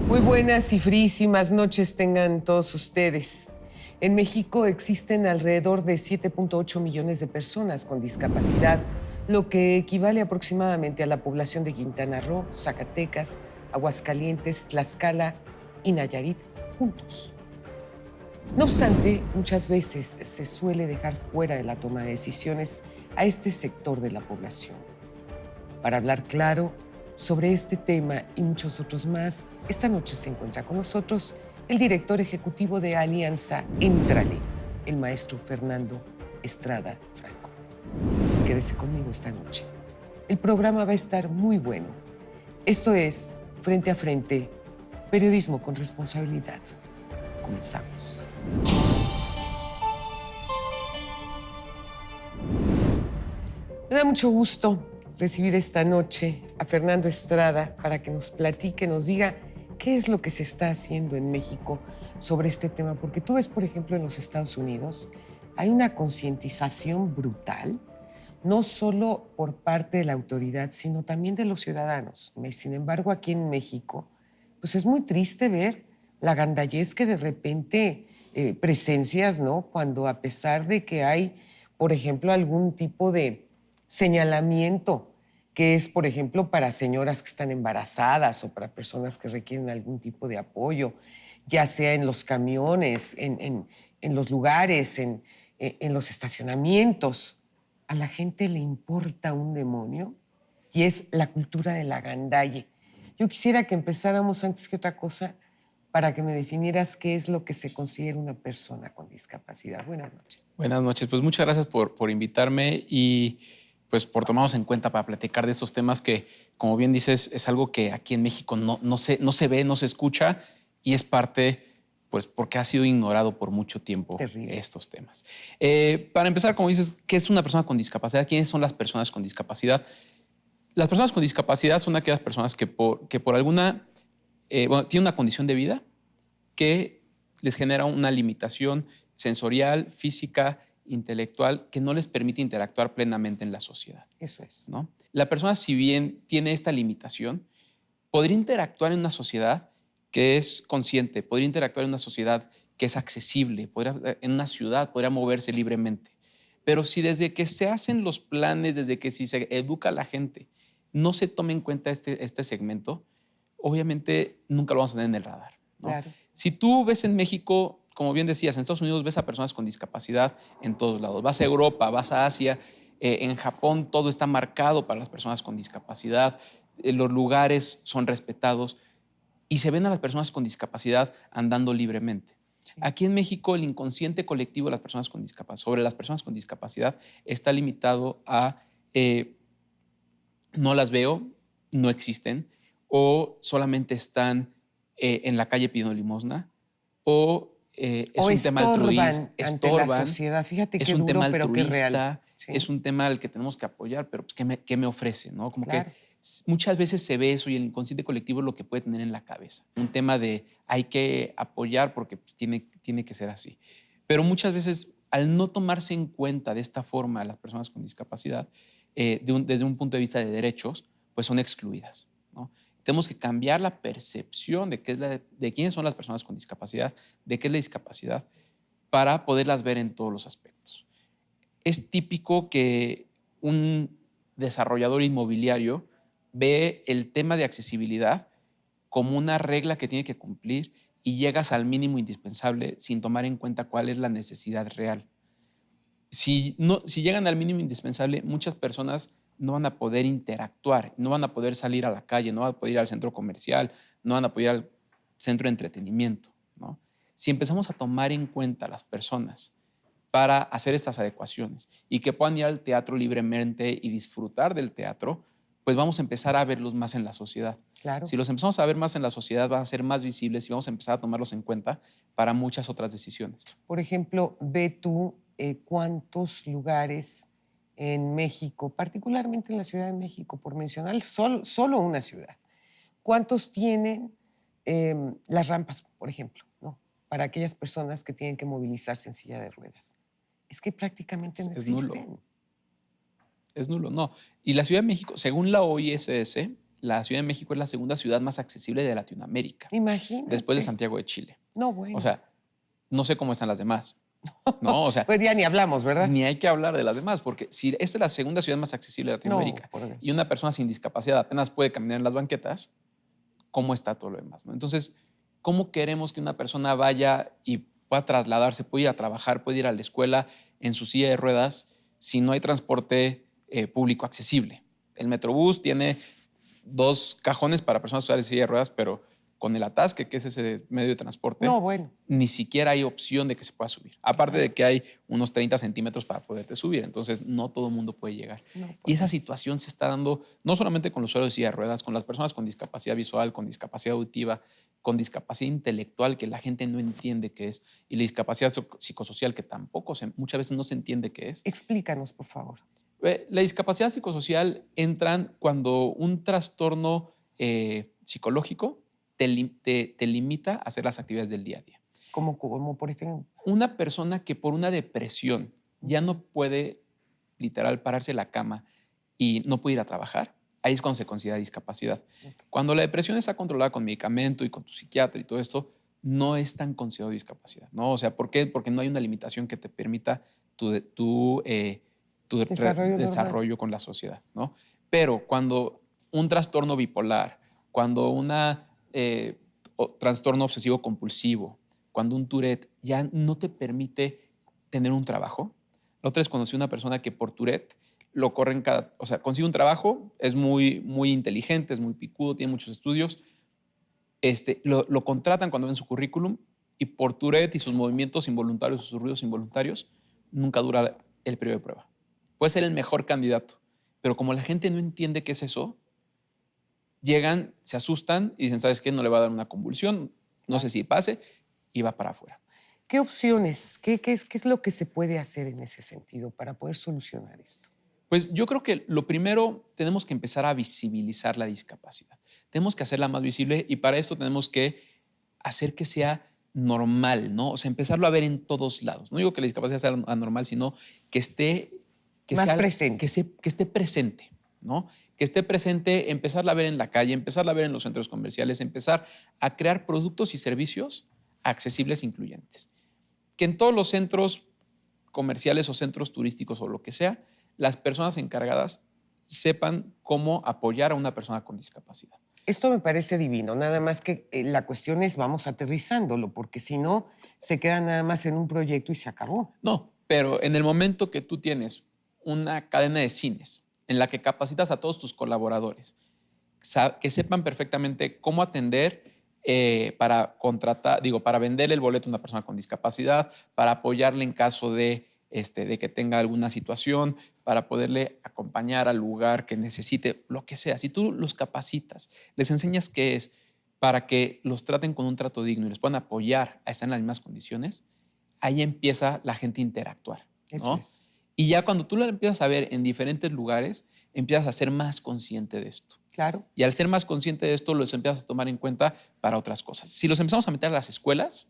Muy buenas y frísimas noches tengan todos ustedes. En México existen alrededor de 7.8 millones de personas con discapacidad, lo que equivale aproximadamente a la población de Quintana Roo, Zacatecas, Aguascalientes, Tlaxcala y Nayarit juntos. No obstante, muchas veces se suele dejar fuera de la toma de decisiones a este sector de la población. Para hablar claro sobre este tema y muchos otros más, esta noche se encuentra con nosotros el director ejecutivo de Alianza Éntrale, el maestro Fernando Estrada Franco. Quédese conmigo esta noche. El programa va a estar muy bueno. Esto es Frente a Frente, periodismo con responsabilidad. Comenzamos. Me da mucho gusto recibir esta noche a Fernando Estrada para que nos platique, nos diga qué es lo que se está haciendo en México sobre este tema. Porque tú ves, por ejemplo, en los Estados Unidos, hay una concientización brutal, no solo por parte de la autoridad, sino también de los ciudadanos. Sin embargo, aquí en México, pues es muy triste ver la gandallez que de repente presencias, ¿no? Cuando a pesar de que hay, por ejemplo, algún tipo de señalamiento que es, por ejemplo, para señoras que están embarazadas o para personas que requieren algún tipo de apoyo, ya sea en los camiones, en los lugares, en los estacionamientos. A la gente le importa un demonio y es la cultura de la gandalle. Yo quisiera que empezáramos antes que otra cosa para que me definieras qué es lo que se considera una persona con discapacidad. Buenas noches. Buenas noches. Pues muchas gracias por invitarme y pues por tomarnos en cuenta para platicar de estos temas que, como bien dices, es algo que aquí en México no se ve, no se escucha y es parte, pues, porque ha sido ignorado por mucho tiempo. Terrible. Estos temas. Para empezar, como dices, ¿qué es una persona con discapacidad? ¿Quiénes son las personas con discapacidad? Las personas con discapacidad son aquellas personas que por alguna, tienen una condición de vida que les genera una limitación sensorial, física, intelectual, que no les permite interactuar plenamente en la sociedad. Eso es. ¿No? La persona, si bien tiene esta limitación, podría interactuar en una sociedad que es consciente, podría interactuar en una sociedad que es accesible, en una ciudad podría moverse libremente. Pero si desde que se hacen los planes, desde que si se educa a la gente, no se toma en cuenta este segmento, obviamente nunca lo vamos a tener en el radar, ¿no? Claro. Si tú ves en México, como bien decías, en Estados Unidos ves a personas con discapacidad en todos lados. Vas a Europa, vas a Asia, en Japón todo está marcado para las personas con discapacidad, los lugares son respetados y se ven a las personas con discapacidad andando libremente. Sí. Aquí en México el inconsciente colectivo de las personas con discapacidad, sobre las personas con discapacidad está limitado a no las veo, no existen, o solamente están en la calle pidiendo limosna, o es O un tema estorban altruista, ante la sociedad. Fíjate es qué un duro, tema pero qué real. altruista, Sí. es un tema al que tenemos que apoyar, pero pues, ¿qué me ofrece? ¿No? Como Claro. que muchas veces se ve eso y el inconsciente colectivo es lo que puede tener en la cabeza. Un tema de hay que apoyar porque pues, tiene que ser así. Pero muchas veces, al no tomarse en cuenta de esta forma a las personas con discapacidad, desde un punto de vista de derechos, pues son excluidas, ¿no? Tenemos que cambiar la percepción de, de quiénes son las personas con discapacidad, de qué es la discapacidad, para poderlas ver en todos los aspectos. Es típico que un desarrollador inmobiliario ve el tema de accesibilidad como una regla que tiene que cumplir y llegas al mínimo indispensable sin tomar en cuenta cuál es la necesidad real. Si llegan al mínimo indispensable, muchas personas no van a poder interactuar, no van a poder salir a la calle, no van a poder ir al centro comercial, no van a poder ir al centro de entretenimiento, ¿no? Si empezamos a tomar en cuenta a las personas para hacer estas adecuaciones y que puedan ir al teatro libremente y disfrutar del teatro, pues vamos a empezar a verlos más en la sociedad. Claro. Si los empezamos a ver más en la sociedad, van a ser más visibles y vamos a empezar a tomarlos en cuenta para muchas otras decisiones. Por ejemplo, ve tú cuántos lugares en México, particularmente en la Ciudad de México, por mencionar solo una ciudad, cuántos tienen las rampas, por ejemplo, ¿no? Para aquellas personas que tienen que movilizarse en silla de ruedas. Es que prácticamente no Es nulo. existen. Es nulo, no. Y la Ciudad de México, según la OISS, la Ciudad de México es la segunda ciudad más accesible de Latinoamérica, Imagínate. después de Santiago de Chile. No, bueno. O sea, no sé cómo están las demás, ¿no? O sea, pues ya ni hablamos, ¿verdad? ni hay que hablar de las demás, porque si esta es la segunda ciudad más accesible de Latinoamérica No, por Dios. y una persona sin discapacidad apenas puede caminar en las banquetas, ¿cómo está todo lo demás, ¿no? Entonces, ¿cómo queremos que una persona vaya y pueda trasladarse, pueda ir a trabajar, pueda ir a la escuela en su silla de ruedas si no hay transporte público accesible? El Metrobús tiene 2 cajones para personas usuarias de silla de ruedas, pero con el atasque, que es ese medio de transporte, No, bueno. ni siquiera hay opción de que se pueda subir. Aparte de que hay unos 30 centímetros para poderte subir, entonces no todo el mundo puede llegar. No, Y esa pues. situación se está dando no solamente con los usuarios de silla de ruedas, con las personas con discapacidad visual, con discapacidad auditiva, con discapacidad intelectual que la gente no entiende qué es, y la discapacidad psicosocial que tampoco muchas veces no se entiende qué es. Explícanos, por favor. La discapacidad psicosocial entran cuando un trastorno psicológico te limita a hacer las actividades del día a día. Como por ejemplo. Una persona que por una depresión ya no puede literal pararse de la cama y no puede ir a trabajar, ahí es cuando se considera discapacidad. Cuando la depresión está controlada con medicamento y con tu psiquiatra y todo esto, no es tan considerado discapacidad, ¿no? O sea, ¿por qué? Porque no hay una limitación que te permita tu desarrollo con la sociedad, ¿no? Pero cuando un trastorno bipolar, cuando un trastorno obsesivo compulsivo, cuando un Tourette ya no te permite tener un trabajo. La otra vez conocí una persona que por Tourette lo corren o sea, consigue un trabajo, es muy, muy inteligente, es muy picudo, tiene muchos estudios. Lo contratan cuando ven su currículum y por Tourette y sus movimientos involuntarios, sus ruidos involuntarios, nunca dura el periodo de prueba. Puede ser el mejor candidato, pero como la gente no entiende qué es eso, llegan, se asustan y dicen, ¿sabes qué? No le va a dar una convulsión, no sé si pase, y va para afuera. ¿Qué opciones? ¿Qué es lo que se puede hacer en ese sentido para poder solucionar esto? Pues yo creo que lo primero tenemos que empezar a visibilizar la discapacidad. Tenemos que hacerla más visible y para eso tenemos que hacer que sea normal, ¿no? O sea, empezarlo a ver en todos lados. No digo que la discapacidad sea anormal, sino que esté más presente. Que esté presente, ¿no? Que esté presente, empezarla a ver en la calle, empezarla a ver en los centros comerciales, empezar a crear productos y servicios accesibles e incluyentes. Que en todos los centros comerciales o centros turísticos o lo que sea, las personas encargadas sepan cómo apoyar a una persona con discapacidad. Esto me parece divino, nada más que la cuestión es vamos aterrizándolo, porque si no, se queda nada más en un proyecto y se acabó. No, pero en el momento que tú tienes una cadena de cines en la que capacitas a todos tus colaboradores, que sepan perfectamente cómo atender para contratar, para vender el boleto a una persona con discapacidad, para apoyarle en caso de que tenga alguna situación, para poderle acompañar al lugar que necesite, lo que sea. Si tú los capacitas, les enseñas qué es, para que los traten con un trato digno y les puedan apoyar a estar en las mismas condiciones, ahí empieza la gente a interactuar, ¿no? Eso es. Y ya cuando tú lo empiezas a ver en diferentes lugares, empiezas a ser más consciente de esto. Claro. Y al ser más consciente de esto, los empiezas a tomar en cuenta para otras cosas. Si los empezamos a meter a las escuelas,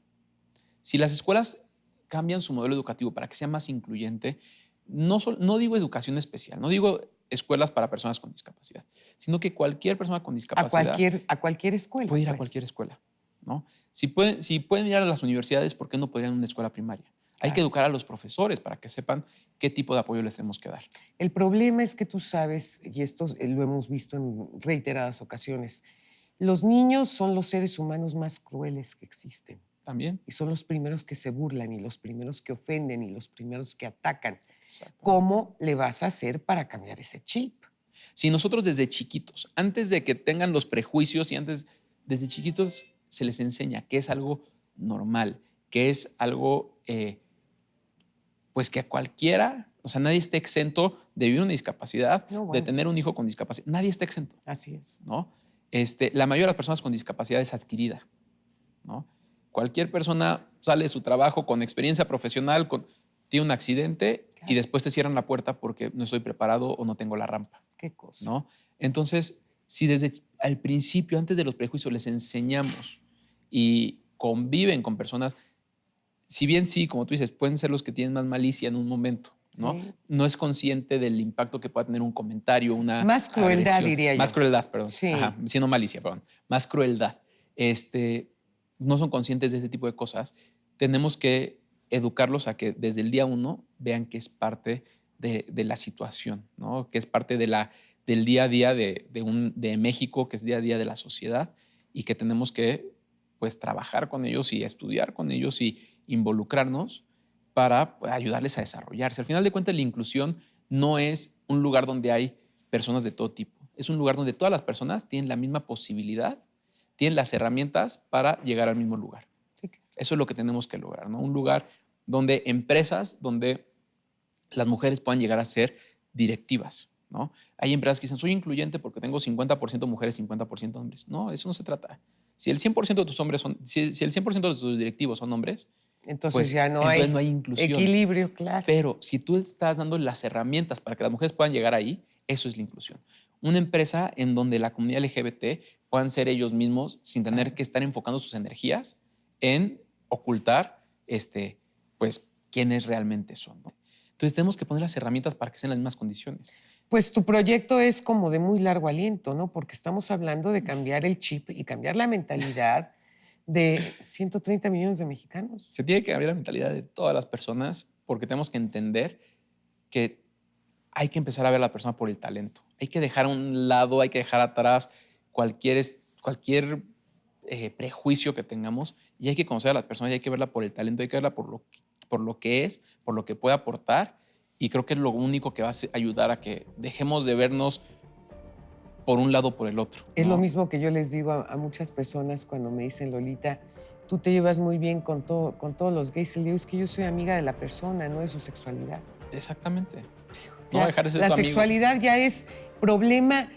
si las escuelas cambian su modelo educativo para que sea más incluyente, no digo educación especial, no digo escuelas para personas con discapacidad, sino que cualquier persona con discapacidad A cualquier escuela. puede ir a pues. cualquier escuela, ¿no? Si pueden ir a las universidades, ¿por qué no podrían ir a una escuela primaria? Hay que educar a los profesores para que sepan qué tipo de apoyo les tenemos que dar. El problema es que tú sabes, y esto lo hemos visto en reiteradas ocasiones, los niños son los seres humanos más crueles que existen. También. Y son los primeros que se burlan y los primeros que ofenden y los primeros que atacan. Exactamente. ¿Cómo le vas a hacer para cambiar ese chip? Si nosotros desde chiquitos, antes de que tengan los prejuicios y desde chiquitos se les enseña que es algo normal, que es algo, pues que a cualquiera, o sea, nadie está exento de vivir una discapacidad, No, bueno. de tener un hijo con discapacidad. Nadie está exento, Así es. ¿no? La mayoría de las personas con discapacidad es adquirida, ¿no? Cualquier persona sale de su trabajo con experiencia profesional, tiene un accidente y después te cierran la puerta porque no estoy preparado o no tengo la rampa. Qué cosa. ¿No? Entonces, si desde al principio, antes de los prejuicios, les enseñamos y conviven con personas, si bien sí, como tú dices, pueden ser los que tienen más malicia en un momento, ¿no? Sí. No es consciente del impacto que pueda tener un comentario, una Más crueldad, agresión. diría yo. Más crueldad, perdón. Sí. Ajá, siendo malicia, perdón. Más crueldad. No son conscientes de ese tipo de cosas. Tenemos que educarlos a que desde el día uno vean que es parte de la situación, ¿no? Que es parte del día a día de México, que es día a día de la sociedad y que tenemos que pues, trabajar con ellos y estudiar con ellos y involucrarnos para pues, ayudarles a desarrollarse. Al final de cuentas, la inclusión no es un lugar donde hay personas de todo tipo. Es un lugar donde todas las personas tienen la misma posibilidad, tienen las herramientas para llegar al mismo lugar. Sí. Eso es lo que tenemos que lograr, ¿no? Un lugar donde empresas, donde las mujeres puedan llegar a ser directivas, ¿no? Hay empresas que dicen, soy incluyente porque tengo 50% mujeres, 50% hombres. No, eso no se trata. Si el 100% de tus hombres son, si el 100% de tus directivos son hombres, Entonces pues, ya no entonces hay, no hay inclusión. equilibrio, claro. Pero si tú estás dando las herramientas para que las mujeres puedan llegar ahí, eso es la inclusión. Una empresa en donde la comunidad LGBT puedan ser ellos mismos sin tener que estar enfocando sus energías en ocultar pues, quiénes realmente son, ¿no? Entonces tenemos que poner las herramientas para que sean las mismas condiciones. Pues tu proyecto es como de muy largo aliento, ¿no? Porque estamos hablando de cambiar el chip y cambiar la mentalidad de 130 millones de mexicanos. Se tiene que cambiar la mentalidad de todas las personas porque tenemos que entender que hay que empezar a ver a la persona por el talento. Hay que dejar a un lado, hay que dejar atrás cualquier prejuicio que tengamos y hay que conocer a las personas y hay que verla por el talento, hay que verla por lo que es, por lo que puede aportar y creo que es lo único que va a ayudar a que dejemos de vernos por un lado o por el otro, ¿no? Es lo mismo que yo les digo a muchas personas cuando me dicen, Lolita, tú te llevas muy bien con todos los gays. Les digo, es que yo soy amiga de la persona, no de su sexualidad. Exactamente. Ya, No dejar de ser la tu amigo. sexualidad ya es problema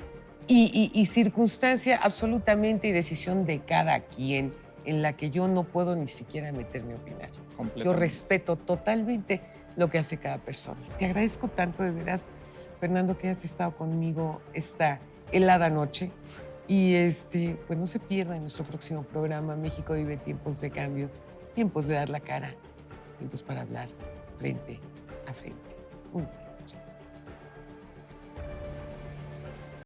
y circunstancia absolutamente y decisión de cada quien en la que yo no puedo ni siquiera meterme a opinar. Yo Completamente. respeto totalmente lo que hace cada persona. Te agradezco tanto, de veras, Fernando, que hayas estado conmigo esta helada noche. Y pues no se pierda en nuestro próximo programa. México vive tiempos de cambio, tiempos de dar la cara, tiempos para hablar frente a frente. Muy bien.